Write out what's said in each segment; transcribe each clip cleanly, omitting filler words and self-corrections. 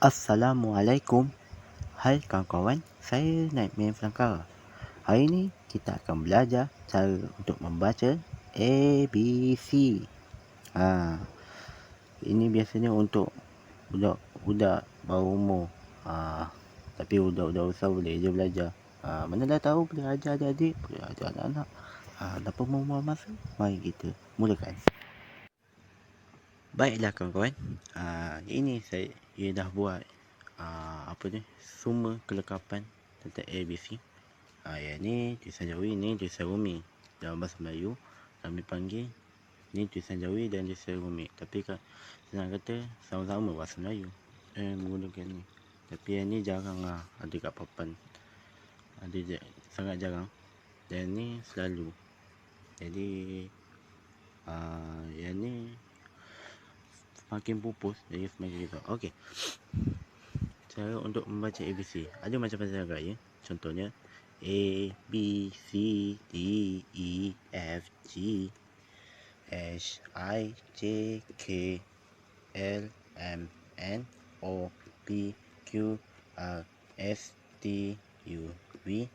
Assalamualaikum. Hai kawan-kawan, saya Nightmare Flangkara. Hari ini kita akan belajar cara untuk membaca ABC. Ini biasanya untuk budak-budak bawah umur. Tapi budak-budak besar boleh je belajar. Mana dah tahu boleh ajar adik-adik, boleh ajar anak-anak. Tanpa membuang masa, mari kita mulakan. Baiklah kawan-kawan, ini saya dah buat semua kelengkapan tentang ABC. Yang ni tulisan Jawi, ni tulisan Rumi. Dalam bahasa Melayu kami panggil ni tulisan Jawi dan tulisan Rumi. Tapi senang kata sama-sama bahasa Melayu menggunakan ni. Tapi yang ni jarang ada kat papan. Sangat jarang. Dan ni selalu. Jadi yang ni semakin pupus, jadi semakin kita. Okey. Cara untuk membaca ABC. Ada macam-macam gaya. Contohnya A, B, C, D, E, F, G, H, I, J, K, L, M, N, O, P, Q, R, S, T, U, V,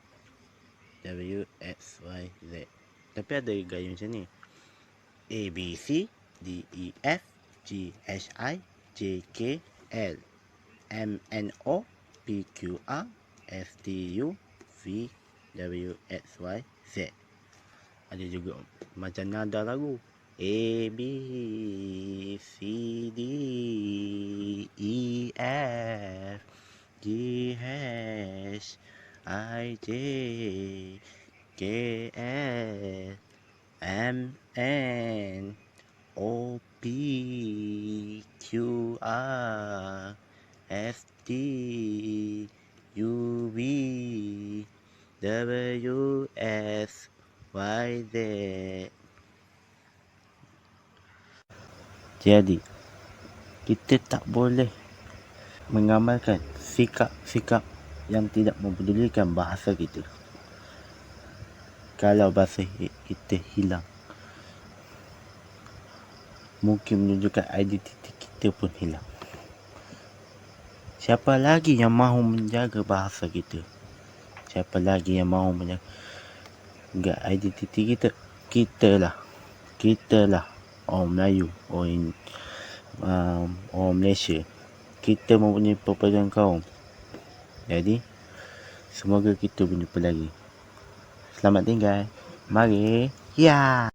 W, X, Y, Z. Tapi ada gaya macam ni. A, B, C, D, E, F, G, H, I, J, K, L, M, N, O, P, Q, R, S, T, U, V, W, X, Y, Z. Ada juga macam nada lagu. A, B, C, D, E, F, G, H, I, J, K, L, M, N, O, P, Q, R, S, T, U, V, W, X, Y, Z. Jadi, kita tak boleh mengamalkan sikap-sikap yang tidak mempedulikan bahasa kita. Kalau bahasa kita hilang, mungkin menunjukkan identiti kita pun hilang. Siapa lagi yang mahu menjaga bahasa kita? Siapa lagi yang mahu menjaga identiti kita? Kita lah orang Melayu, orang Malaysia. Kita mempunyai pelbagai kaum. Jadi semoga kita berjumpa lagi. Selamat tinggal. Mari. Ya.